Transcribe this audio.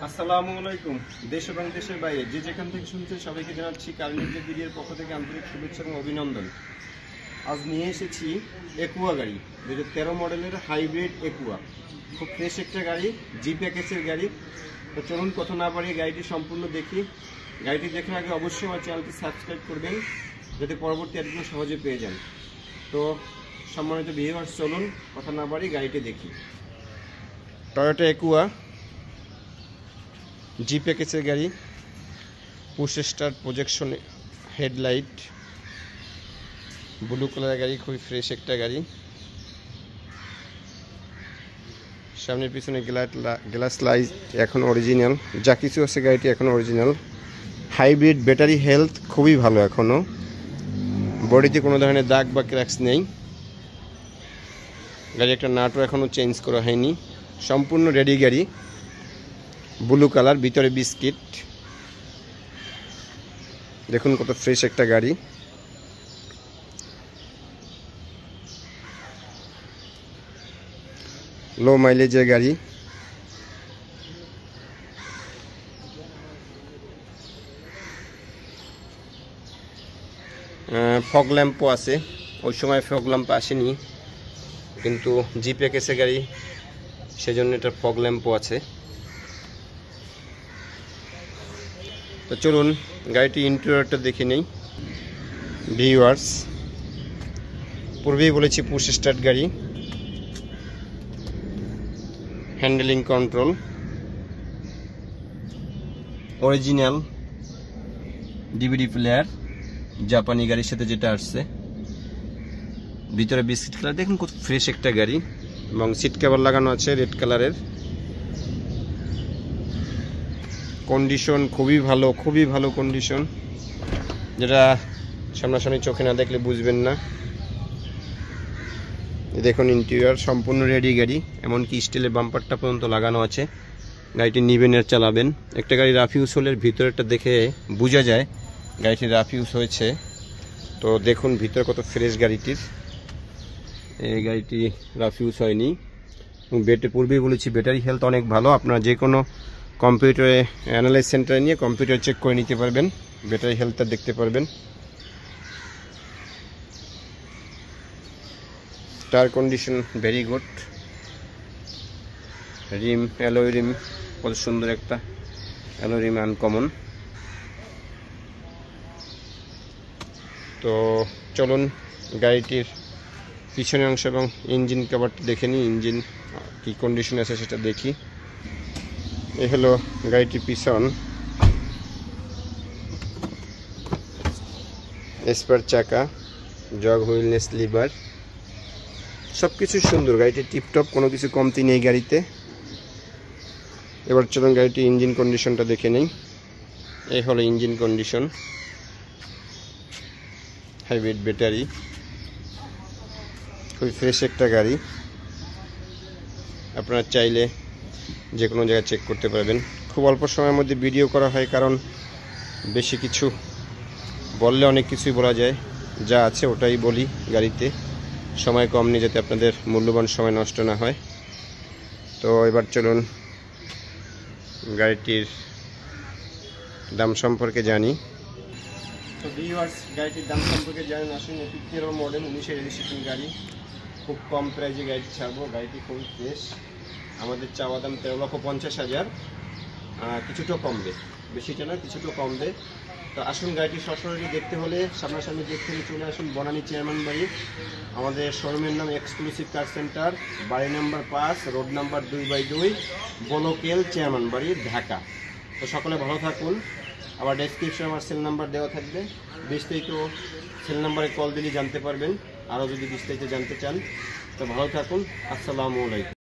আসসালামু আলাইকুম। দেশ এবং দেশের বাইরে যে যেখান থেকে শুনছেন সবাইকে জানাচ্ছি কার্নিজের ভিডিওর পক্ষ থেকে আন্তরিক শুভেচ্ছা এবং অভিনন্দন। আজ নিয়ে এসেছি একুয়া গাড়ি, 2013 মডেলের হাইব্রিড একুয়া। খুব ফ্রেশ একটা গাড়ি, জি প্যাকেজের গাড়ি। তো চলুন কথা না বাড়িয়ে গাড়িটি সম্পূর্ণ দেখি। গাড়িটি দেখার আগে অবশ্যই আমার চ্যানেলটি সাবস্ক্রাইব করবেন যাতে পরবর্তী অ্যাডগুলো সহজে পেয়ে যান। তো সম্মানিত ভিউয়ার্স, চলুন কথা না বাড়িয়ে গাড়িটি দেখি। টয়োটা একুয়া জি প্যাকেজের গাড়ি, push start, projection headlight, blue কালারের গাড়ি, খুবই ফ্রেশ একটা গাড়ি। সামনের পিছনে গ্লাস লাইট এখন অরিজিনাল, যা কিছু আছে গাড়িটি এখন অরিজিনাল। হাইব্রিড, ব্যাটারি হেলথ খুবই ভালো, এখনও বডিতে কোনো ধরনের দাগ বা ক্র্যাক্স নেই। গাড়ি একটা নাটও এখনও চেঞ্জ করা হয়নি, সম্পূর্ণ রেডি গাড়ি। ব্লু কালার, ভিতরে বিস্কিট। দেখুন কত ফ্রেশ একটা গাড়ি। লো মাইলেজের গাড়ি। ফগ ল্যাম্পও আছে, ওই সময় ফগ ল্যাম্প আসেনি, কিন্তু জি প্যাকেজের গাড়ি সেজন্য এটা ফগ ল্যাম্পও আছে। তো চলুন গাড়িটি ইন্টেরিয়রটা দেখে নেই ভিউয়ার্স। পূর্বেই বলেছি পুশ স্টার্ট গাড়ি, handling control original, DVD player জাপানি গাড়ির সাথে যেটা আসছে। ভিতরে বিস্কিট কালার, দেখুন কত ফ্রেশ একটা গাড়ি, এবং সিট কভার লাগানো আছে রেড কালারের। কন্ডিশন খুবই ভালো, খুবই ভালো কন্ডিশন, যেটা সামনাসামনি চোখে না দেখলে বুঝবেন না। দেখুন ইন্টেরিয়র সম্পূর্ণ রেডি গাড়ি, এমনকি স্টিলের বাম্পারটা পর্যন্ত লাগানো আছে। গাড়িটি নিবেন আর চালাবেন। একটা গাড়ি রাফ ইউজ হলে ভিতরেরটা দেখে বোঝা যায় গাড়িটি রাফ ইউজ হয়েছে। তো দেখুন ভিতরে কত ফ্রেশ গাড়িটির। এই গাড়িটি রাফ ইউজ হয়নি। পূর্বেই বলেছি ব্যাটারি হেলথ অনেক ভালো। আপনারা যে কোনো কম্পিউটারে অ্যানালাইজ সেন্টারে নিয়ে কম্পিউটার চেক করে নিতে পারবেন, ব্যাটারি হেলথটা দেখতে পারবেন। Tyre condition very good. Rim, alloy rim, কত সুন্দর একটা অ্যালয় রিম, আনকমন। তো চলুন গাড়িটির পিছনের অংশ এবং ইঞ্জিন কভারটা দেখে নিই, ইঞ্জিন কি কন্ডিশন আছে সেটা দেখি। এই হলো গাড়িটির পিছন, স্পেয়ার চাকা, জগ হুইলনেস, লিভার, সব কিছু সুন্দর। গাড়িটি টিপটপ, কোনো কিছু কমতি নেই গাড়িতে। এবার চলুন গাড়িটির ইঞ্জিন কন্ডিশনটা দেখে নেই। এই হলো ইঞ্জিন কন্ডিশন। হাইব্রিড ব্যাটারি, খুবই ফ্রেশ একটা গাড়ি। আপনারা চাইলে যে কোনো জায়গায় চেক করতে পারবেন। খুব অল্প সময়ের মধ্যে ভিডিও করা হয়, কারণ বেশি কিছু বললে অনেক কিছুই বলা যায়, যা আছে ওটাই বলি। গাড়িতে সময় কম নেই, যাতে আপনাদের মূল্যবান সময় নষ্ট না হয়। তো এবার চলুন গাড়িটির দাম সম্পর্কে জানি। তো ভিউয়ার্স, গাড়িটির দাম সম্পর্কে জানেন। আসুন, এটি 13 মডেল, 19-এর রেজিস্ট্রেশন গাড়ি। খুব কম প্রাইজে গাড়িটি ছাড়বো। গাড়িটি খুবই ফ্রেশ। আমাদের চাওয়া দাম 13,50,000। কিছুটা কমবে, বেশিটা না, কিছুটা কমবে। তো আসুন গাড়িটি সরাসরি দেখতে হলে সামনাসামনি দেখতে হলে চলে আসুন বনানী চেয়ারম্যান বাড়ি। আমাদের শোরুমের নাম এক্সক্লুসিভ কার সেন্টার, বাড়ি নাম্বার 5, রোড নাম্বার 2/2, বলকেল, চেয়ারম্যান বাড়ি, ঢাকা। তো সকলে ভালো থাকুন। আবার ডেসক্রিপশনে আমার সেল নাম্বার দেওয়া থাকবে, বিস্তারিত সেল নাম্বারে কল দিলে জানতে পারবেন। আরও যদি বিস্তারিত জানতে চান তো ভালো থাকুন। আসসালামু আলাইকুম।